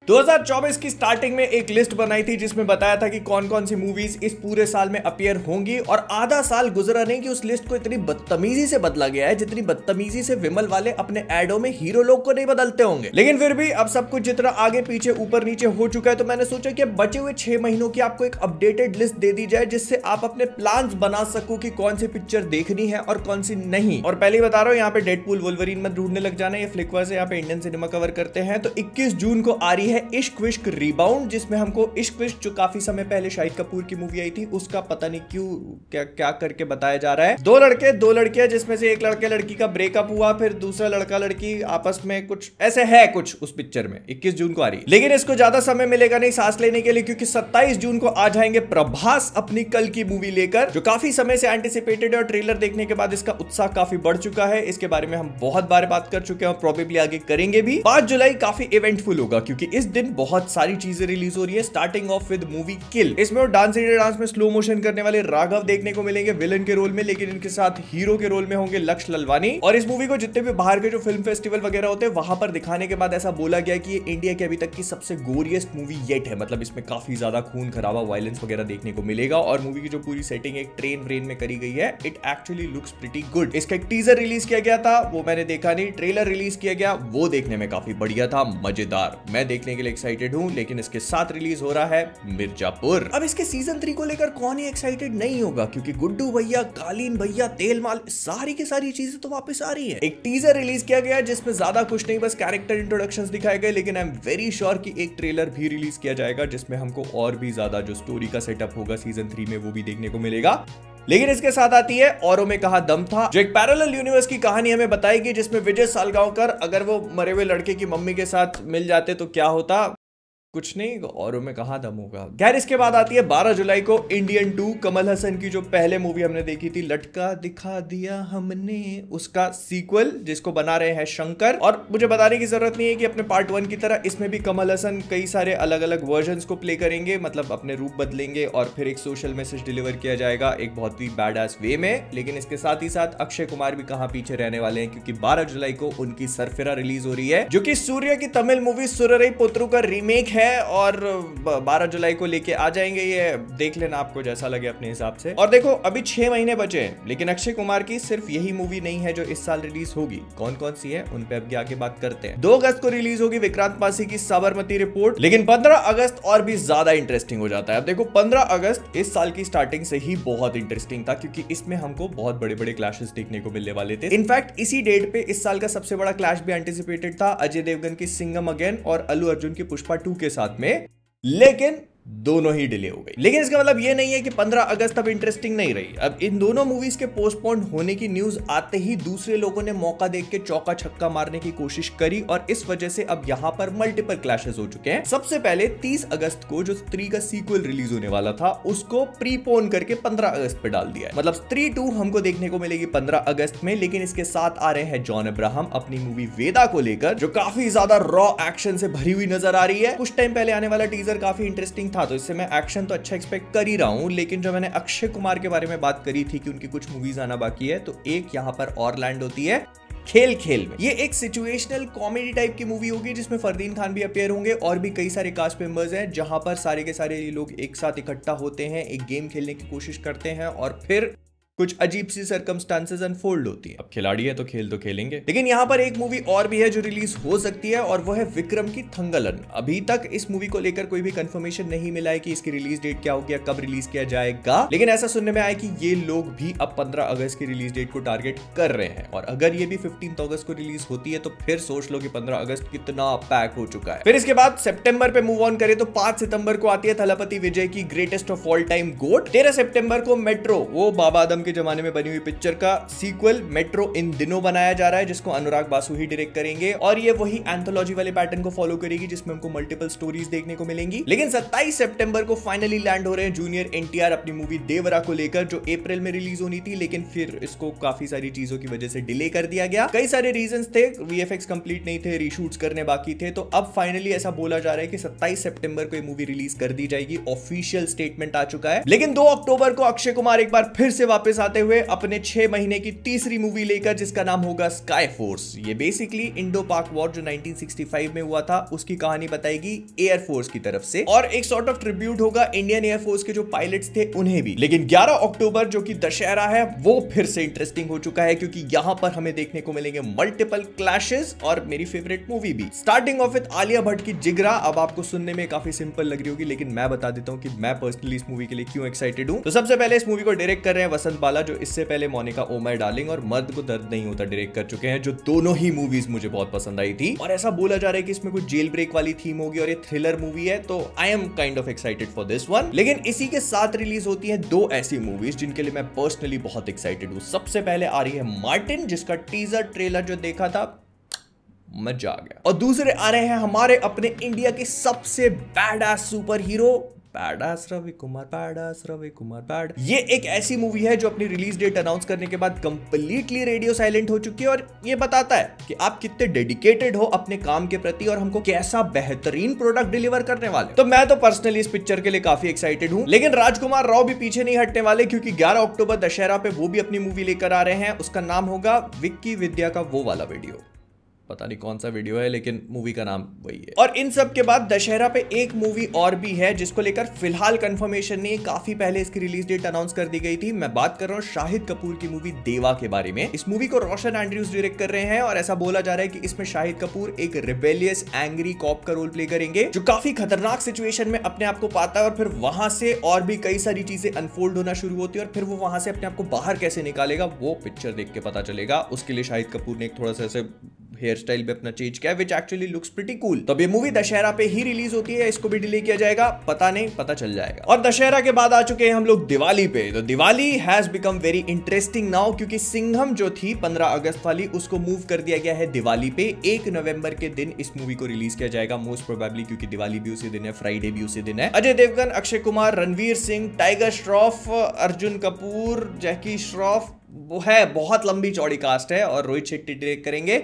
2024 की स्टार्टिंग में एक लिस्ट बनाई थी जिसमें बताया था कि कौन कौन सी मूवीज इस पूरे साल में अपीयर होंगी, और आधा साल गुजरा नहीं कि उस लिस्ट को इतनी बदतमीजी से बदला गया है जितनी बदतमीजी से विमल वाले अपने एडों में हीरो लोग को नहीं बदलते होंगे। लेकिन फिर भी अब सब कुछ जितना आगे पीछे ऊपर नीचे हो चुका है, तो मैंने सोचा कि बचे हुए 6 महीनों की आपको एक अपडेटेड लिस्ट दे दी जाए जिससे आप अपने प्लान्स बना सको कि कौन सी पिक्चर देखनी है और कौन सी नहीं। और पहले बता रहा हूं, यहाँ पे डेडपूल वुल्वरीन मत ढूंढने लग जाना, ये फ्लिकवर से यहाँ पे इंडियन सिनेमा कवर करते हैं। तो 21 जून को आ रही है इश्क विश्क रीबाउंड, जिसमें हमको इश्क विश्क जो काफी समय पहले शाहिद कपूर की मूवी आई थी उसका पता नहीं क्यों क्या करके बताया जा रहा है। 2 लड़के 2 लड़कियां, जिसमें से एक लड़के लड़की का ब्रेकअप हुआ, फिर दूसरा लड़का लड़की आपस में कुछ ऐसे है कुछ उस पिक्चर में। 21 जून को आ रही है, लेकिन इसको ज्यादा समय मिलेगा नहीं सांस लेने के लिए, क्योंकि 27 जून को आ जाएंगे प्रभास अपनी कल की मूवी लेकर, जो काफी समय से एंटिसिपेटेड है और ट्रेलर देखने के बाद इसका उत्साह काफी बढ़ चुका है। इसके बारे में हम बहुत बार बात कर चुके हैं और प्रोबेबली आगे करेंगे भी। 5 जुलाई काफी इवेंटफुल होगा क्योंकि इस दिन बहुत सारी चीजें रिलीज हो रही है, स्टार्टिंग ऑफ विद मूवी किल। इसमें वो डांस इंडिया डांस में स्लो मोशन करने वाले राघव देखने को मिलेंगे विलन के रोल में, लेकिन इनके साथ हीरो के रोल में होंगे लक्ष्य ललवानी। और इस मूवी को जितने भी बाहर के जो फिल्म फेस्टिवल वगैरह होते हैं वहां पर दिखाने के बाद ऐसा बोला गया कि ये इंडिया की अभी तक की सबसे गोरियस्ट मूवी येट है। मतलब इसमें काफी ज्यादा खून खराबा वायलेंस वगैरह देखने को मिलेगा, और मूवी की जो पूरी सेटिंग एक ट्रेन व्रेन में करी गई है, it actually looks pretty good. इसका एक टीजर रिलीज किया गया था, वो मैंने देखा नहीं। ट्रेलर रिलीज किया गया, वो देखने में काफी बढ़िया था, मजेदार। मैं देखने के लिए एक्साइटेड हूं। लेकिन इसके साथ रिलीज हो रहा है मिर्जापुर। अब इसके सीजन 3 को लेकर कौन ही एक्साइटेड नहीं होगा, क्योंकि गुड्डू भैया, कालीन भैया, तेल माल, सारी की सारी चीजें तो वापस आ रही है। एक टीजर रिलीज किया गया जिसमें ज्यादा कुछ नहीं, बस कैरेक्टर इंट्रोडक्शंस दिखाए गए, लेकिन आई एम वेरी श्योर कि एक ट्रेलर भी रिलीज किया जाएगा जिसमें हमको और भी ज्यादा जो स्टोरी का सेटअप होगा सीजन 3 में वो भी देखने को मिलेगा। लेकिन इसके साथ आती है औरों में कहा दम था, जो एक पैरेलल यूनिवर्स की कहानी हमें बताएगी, जिसमें विजय सालगांवकर अगर वो मरे हुए लड़के की मम्मी के साथ मिल जाते तो क्या होता। कुछ नहीं, औरों में कहा दम होगा। खैर, इसके बाद आती है 12 जुलाई को इंडियन 2, कमल हसन की जो पहले मूवी हमने देखी थी लटका दिखा दिया हमने, उसका सीक्वल जिसको बना रहे हैं शंकर। और मुझे बताने की जरूरत नहीं है कि अपने पार्ट 1 की तरह इसमें भी कमल हसन कई सारे अलग अलग वर्जन्स को प्ले करेंगे, मतलब अपने रूप बदलेंगे और फिर एक सोशल मैसेज डिलीवर किया जाएगा एक बहुत ही बैडएस वे में। लेकिन इसके साथ ही साथ अक्षय कुमार भी कहां पीछे रहने वाले हैं, क्योंकि 12 जुलाई को उनकी सरफिरा रिलीज हो रही है, जो कि सूर्य की तमिल मूवी सुररई पुत्रु का रीमेक है, और 12 जुलाई को लेके आ जाएंगे। ये देख लेना आपको जैसा लगे अपने हिसाब से। और देखो, अभी 6 महीने बचे हैं, लेकिन अक्षय कुमार की सिर्फ यही मूवी नहीं है जो इस साल रिलीज होगी। कौन कौन सी है उन पे अब आगे बात करते हैं। 2 अगस्त को रिलीज होगी विक्रांत मासी की साबरमती रिपोर्ट, लेकिन 15 अगस्त और भी ज्यादा इंटरेस्टिंग हो जाता है। अब देखो, 15 अगस्त इस साल की स्टार्टिंग से ही बहुत इंटरेस्टिंग था, क्योंकि इसमें हमको बहुत बड़े बड़े क्लैशेस देखने को मिलने वाले थे। इनफैक्ट इसी डेट पे इस साल का सबसे बड़ा क्लैश भी एंटिसिपेटेड था, अजय देवगन की सिंघम अगेन और अल्लू अर्जुन की पुष्पा 2 के साथ में, लेकिन दोनों ही डिले हो गई। लेकिन इसका मतलब ये नहीं है कि 15 अगस्त अब इंटरेस्टिंग नहीं रही। अब इन दोनों मूवीज के पोस्टपोन होने की न्यूज आते ही दूसरे लोगों ने मौका देख के चौका छक्का मारने की कोशिश करी, और इस वजह से अब यहां पर मल्टीपल क्लैशेस हो चुके हैं। सबसे पहले 30 अगस्त को जो स्त्री का सीक्वल रिलीज होने वाला था उसको प्रीपोन करके 15 अगस्त पे डाल दिया है। मतलब स्त्री 2 हमको देखने को मिलेगी 15 अगस्त में, लेकिन इसके साथ आ रहे हैं जॉन अब्राहम अपनी मूवी वेदा को लेकर, जो काफी ज्यादा रॉ एक्शन से भरी हुई नजर आ रही है। कुछ टाइम पहले आने वाला टीजर काफी इंटरेस्टिंग था, तो इससे मैं एक्शन तो अच्छा एक्सपेक्ट कर ही रहा हूं। लेकिन जब मैंने अक्षय कुमार के बारे में बात करी थी कि उनकी कुछ मूवीज आना बाकी है, तो एक यहां पर और लैंड होती है खेल खेल में। ये एक सिचुएशनल कॉमेडी टाइप की मूवी होगी जिसमें फरदीन खान भी अपीयर होंगे और भी कई सारे कास्ट मेंबर्स हैं, जहां पर सारे के सारे लोग एक साथ इकट्ठा होते हैं, एक गेम खेलने की कोशिश करते हैं और फिर कुछ अजीब सी सर्कमस्टांसेस अनफोल्ड होती है। अब खिलाड़ी है तो खेल तो खेलेंगे। लेकिन यहाँ पर एक मूवी और भी है जो रिलीज हो सकती है, और वो है विक्रम की थंगलन। अभी तक इस मूवी को लेकर कोई भी कंफर्मेशन नहीं मिला है कि इसकी रिलीज डेट क्या होगी, कब रिलीज किया जाएगा। लेकिन ऐसा सुनने में आया कि ये लोग भी अब 15 अगस्त की रिलीज डेट को टारगेट कर रहे हैं, और अगर ये भी 15 अगस्त को रिलीज होती है तो फिर सोच लो कि 15 अगस्त कितना पैक हो चुका है। फिर इसके बाद सितंबर पे मूव ऑन करें तो 5 सितंबर को आती है थलपति विजय की greatest of all time GOAT. 13 सितंबर को मेट्रो, वो बाबा आदम के जमाने में बनी हुई पिक्चर का सीक्वल मेट्रो इन दिनों बनाया जा रहा है, जिसको अनुराग बासु ही डायरेक्ट करेंगे, और ये वही एंथोलॉजी वाले पैटर्न को फॉलो करेगी जिसमें हमको मल्टीपल स्टोरीज देखने को मिलेंगी। लेकिन 27 सितंबर को फाइनली लैंड हो रहे हैं जूनियर एनटीआर अपनी मूवी देवरा को लेकर, जो अप्रैल में रिलीज होनी थी, लेकिन फिर इसको काफी सारी चीजों की वजह से डिले कर दिया गया। कई सारे रीजंस थे, वीएफएक्स कंप्लीट नहीं थे, रीशूट्स करने बाकी थे, तो अब फाइनली ऐसा बोला जा रहा है कि 27 सितंबर को ये मूवी रिलीज कर दी जाएगी। ऑफिशियल स्टेटमेंट आ चुका है। लेकिन 2 अक्टूबर को अक्षय कुमार एक बार फिर से वापस वापस आते हुए अपने 6 महीने की तीसरी मूवी लेकर, जिसका नाम होगा स्काई फोर्स। ये बेसिकली इंडो पाक वॉर जो 1965 में हुआ था उसकी कहानी बताएगी एयरफोर्स की तरफ से, और एक सॉर्ट ऑफ ट्रिब्यूट होगा इंडियन एयरफोर्स के जो पायलट्स थे उन्हें भी। लेकिन 11 अक्टूबर जो कि दशहरा है वो फिर से इंटरेस्टिंग हो चुका है, क्योंकि यहां पर हमें देखने को मिलेंगे मल्टीपल क्लैशेस और मेरी फेवरेट मूवी भी। Starting of with Alia Bhatt की जिगरा। अब आपको सुनने में काफी सिंपल लग रही होगी, लेकिन मैं बता देता हूं कि मैं पर्सनली इस मूवी के लिए क्यों एक्साइटेड हूं। तो सबसे पहले इस मूवी को डायरेक्ट कर रहे हैं वसंत बाला, जो इससे पहले मोनिका ओ माय डार्लिंग और मर्द को दर्द नहीं होता डायरेक्ट कर चुके हैं, जो दोनों ही मूवीज मुझे बहुत पसंद आई थी। और ऐसा बोला जा रहा है कि इसमें कुछ जेल ब्रेक वाली थीम होगी और ये थ्रिलर मूवी है, तो I am kind of excited for this one. लेकिन इसी के साथ रिलीज होती है 2 ऐसी मूवीज जिनके लिए मैं पर्सनली बहुत एक्साइटेड हूं। सबसे पहले आ रही है मार्टिन, जिसका टीजर ट्रेलर जो देखा था मजा आ गया, और दूसरे आ रहे हैं हमारे अपने इंडिया के सबसे badass superhero badass Ravi Kumar bad. ये एक ऐसी मूवी है जो अपनी रिलीज डेट अनाउंस करने के बाद कंप्लीटली रेडियो साइलेंट हो चुकी है, और ये बताता है कि आप कितने डेडिकेटेड हो अपने काम के प्रति और हमको कैसा बेहतरीन प्रोडक्ट डिलीवर करने वाले। तो मैं तो पर्सनली इस पिक्चर के लिए काफी एक्साइटेड हूं। लेकिन राजकुमार राव भी पीछे नहीं हटने वाले, क्योंकि 11 अक्टूबर दशहरा पे वो भी अपनी मूवी लेकर आ रहे हैं। उसका नाम होगा विक्की विद्या का वो वाला वीडियो, पता नहीं कौन सा वीडियो है, लेकिन मूवी का नाम वही है। और इन सब के बाद दशहरा पे एक मूवी और भी है जिसको लेकर फिलहाल कंफर्मेशन नहीं, काफी पहले इसकी रिलीज डेट अनाउंस कर दी गई थी। मैं बात कर रहा हूँ शाहिद कपूर की मूवी देवा के बारे में। इस मूवी को रोशन एंड्रयूज डायरेक्ट कर रहे हैं, और ऐसा बोला जा रहा है कि इसमें शाहिद कपूर एक रिबेलियस एंग्री कॉप का रोल प्ले करेंगे, जो काफी खतरनाक सिचुएशन में अपने आप को पाता है, और फिर वहां से और भी कई सारी चीजें अनफोल्ड होना शुरू होती है, और फिर वो वहां से अपने आप को बाहर कैसे निकालेगा वो पिक्चर देख के पता चलेगा। उसके लिए शाहिद कपूर ने एक थोड़ा सा ऐसे हेयर स्टाइल भी अपना चेंज किया, which actually looks pretty cool. तो ये मूवी दशहरा पे ही रिलीज होती है, इसको भी डिले किया जाएगा, पता नहीं, पता चल जाएगा। और दशहरा के बाद आ चुके हैं हम लोग दिवाली पे। तो Diwali has become very interesting now, क्योंकि सिंघम जो थी 15 अगस्त वाली, उसको मूव कर दिया गया है दिवाली पे। 1 नवंबर के दिन इस मूवी को रिलीज किया जाएगा मोस्ट प्रोबेबली, क्योंकि दिवाली भी उसी दिन है, फ्राइडे भी उसी दिन है। अजय देवगन, अक्षय कुमार, रणवीर सिंह, टाइगर श्रॉफ, अर्जुन कपूर, जैकी श्रॉफ, वो है बहुत लंबी चौड़ी कास्ट है, और रोहित शेट्टी डायरेक्ट करेंगे।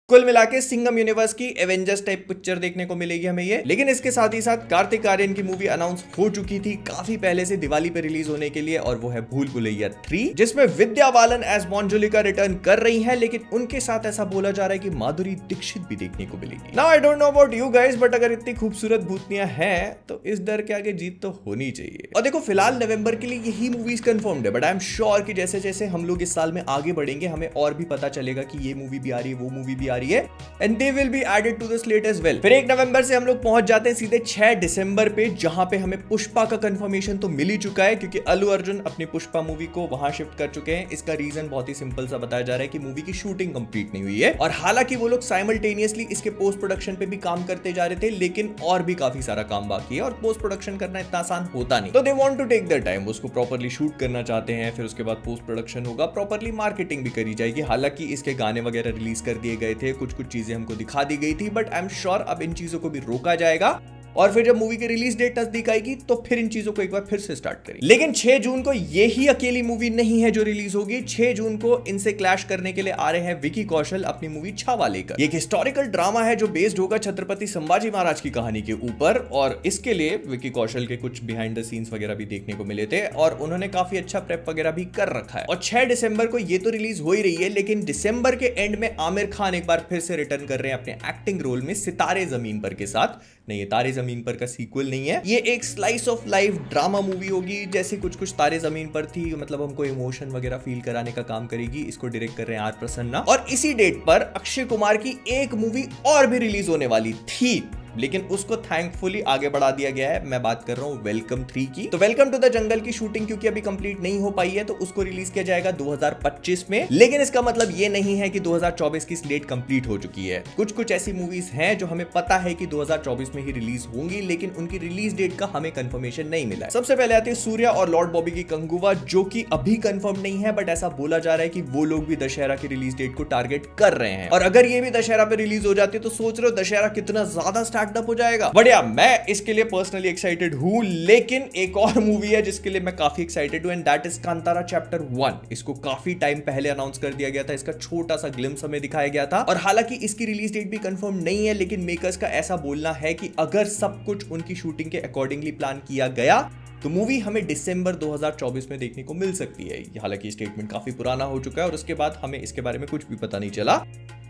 कुल मिला के सिंघम यूनिवर्स की एवेंजर्स टाइप पिक्चर देखने को मिलेगी हमें ये। लेकिन इसके साथ ही साथ कार्तिक आर्यन की मूवी अनाउंस हो चुकी थी काफी पहले से दिवाली पे रिलीज होने के लिए, और वो है भूल भुलैया 3, जिसमें विद्या बालन एज मोंजुलिका रिटर्न कर रही है। लेकिन उनके साथ ऐसा बोला जा रहा है कि माधुरी दीक्षित भी देखने को मिलेगी। Now I don't know about you guys, but अगर इतनी खूबसूरत भूतनियां हैं तो इस डर के आगे जीत तो होनी चाहिए। और देखो फिलहाल नवंबर के लिए यही मूवीज कंफर्म्ड है, बट आई एम श्योर कि जैसे जैसे हम लोग इस साल में आगे बढ़ेंगे हमें और भी पता चलेगा कि ये मूवी भी आ रही है, वो मूवी भी आ रही है, and they will be added to the slate as well. फिर 1 नवंबर से हम लोग पहुंच जाते हैं सीधे 6 दिसंबर पे, जहां पे हमें पुष्पा का कंफर्मेशन तो मिल ही चुका है, क्योंकि अल्लू अर्जुन अपनी पुष्पा मूवी को वहां शिफ्ट कर चुके हैं। इसका रीजन बहुत ही सिंपल सा बताया जा रहा है कि मूवी की शूटिंग कंप्लीट नहीं हुई है, और हालांकि वो लोग साइमल्टेनियसली इसके पोस्ट प्रोडक्शन पे भी काम करते जा रहे थे, लेकिन और भी काफी सारा काम बाकी है, और पोस्ट प्रोडक्शन करना इतना आसान होता नहीं, तो they want to take the time, उसको प्रॉपर्ली शूट करना चाहते हैं। फिर उसके बाद पोस्ट प्रोडक्शन होगा, प्रॉपर्ली मार्केटिंग भी करी जाएगी। हालांकि इसके गाने वगैरह रिलीज कर दिए गए थे, कुछ चीजें हमको दिखा दी गई थी, बट आई एम श्योर अब इन चीजों को भी रोका जाएगा, और फिर जब मूवी की रिलीज डेट नजदीक आएगी तो फिर इन चीजों को एक बार फिर से स्टार्ट करेंगे। लेकिन 6 जून को ये ही अकेली मूवी नहीं है जो रिलीज होगी। 6 जून को इनसे क्लैश करने के लिए आ रहे हैं विकी कौशल अपनी मूवी छावा लेकर। एक हिस्टोरिकल ड्रामा है जो बेस्ड होगा छत्रपति संभाजी महाराज की कहानी के ऊपर, और इसके लिए विकी कौशल के कुछ बिहाइंड द सीन्स वगैरह भी देखने को मिले थे, और उन्होंने काफी अच्छा प्रेप वगैरह भी कर रखा है। और 6 दिसंबर को ये तो रिलीज हो ही रही है, लेकिन दिसंबर के एंड में आमिर खान एक बार फिर से रिटर्न कर रहे हैं अपने एक्टिंग रोल में सितारे जमीन पर के साथ। नहीं, ये तारे जमीन पर का सीक्वल नहीं है, ये एक slice of life drama movie होगी, जैसे कुछ तारे जमीन पर थी, मतलब हमको इमोशन वगैरह फील कराने का काम करेगी। इसको डायरेक्ट कर रहे हैं आर प्रसन्ना, और इसी डेट पर अक्षय कुमार की एक मूवी और भी रिलीज होने वाली थी, लेकिन उसको थैंकफुली आगे बढ़ा दिया गया है। मैं बात कर रहा हूं वेलकम 3 की। तो वेलकम टू द जंगल की शूटिंग क्योंकि अभी कंप्लीट नहीं हो पाई है, तो उसको रिलीज किया जाएगा 2025 में। लेकिन इसका मतलब ये नहीं है कि 2024 की स्लेट कंप्लीट हो चुकी है। कुछ ऐसी मूवीज हैं जो हमें पता है कि 2024 में ही रिलीज होंगी, लेकिन उनकी रिलीज डेट का हमें कंफर्मेशन नहीं मिला है। सबसे पहले आती है सूर्या और लॉर्ड बॉबी की कंगुवा, जो कि अभी कंफर्म नहीं है, बट ऐसा बोला जा रहा है कि वो लोग भी दशहरा की रिलीज डेट को टारगेट कर रहे हैं। और अगर ये भी दशहरा पे रिलीज हो जाती है तो सोच रहे हो दशहरा कितना ज्यादा स्टार्ट अप हो जाएगा। बढ़िया, मैं इसके लिए पर्सनली एक्साइटेड हूं। लेकिन एक और मूवी है जिसके लिए मैं काफी एक्साइटेड हूं, and that is Kantara chapter 1। इसको काफी टाइम पहले अनाउंस कर दिया गया था, इसका छोटा सा ग्लिम्स हमें दिखाया गया था, और हालांकि इसकी रिलीज डेट भी कंफर्म नहीं है, लेकिन मेकर्स का ऐसा बोलना है कि अगर सब कुछ उनकी शूटिंग के अकॉर्डिंगली प्लान किया गया तो मूवी हमें दिसंबर 2024 में देखने को मिल सकती है। हालांकि स्टेटमेंट काफी पुराना हो चुका है और उसके बाद हमें इसके बारे में कुछ भी पता नहीं चला,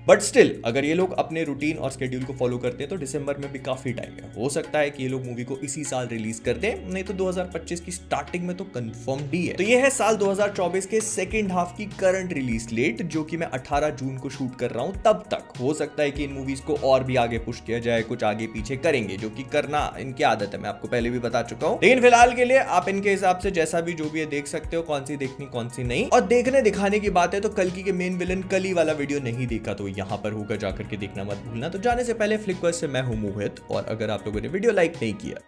बट स्टिल अगर ये लोग अपने रूटीन और स्केड्यूल को फॉलो करते हैं तो दिसंबर में भी काफी टाइम है। हो सकता है कि ये लोग मूवी को इसी साल रिलीज कर दें, नहीं तो 2025 की स्टार्टिंग में तो कंफर्म ही है। तो ये है साल 2024 के सेकंड हाफ की करंट रिलीज डेट, जो कि मैं 18 जून को शूट कर रहा हूं। तब तक हो सकता है कि इन मूवीज को और भी आगे पुश किया जाए, कुछ आगे पीछे करेंगे, जो कि करना इनकी आदत है, मैं आपको पहले भी बता चुका हूं। लेकिन फिलहाल के लिए आप इनके हिसाब से जैसा भी जो भी है देख सकते हो, कौन सी देखनी कौन सी नहीं। और देखने दिखाने की बात है तो कल्कि के मेन विलन कली वाला वीडियो नहीं देखा तो यहाँ पर होगा, करके देखना मत भूलना। तो जाने से पहले फ्लिकवर्स से मैं हूं मोहित, और अगर आप लोगों ने वीडियो लाइक नहीं किया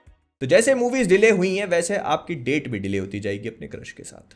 तो जैसे मूवीज डिले हुई हैं वैसे आपकी डेट भी डिले होती जाएगी अपने क्रश के साथ।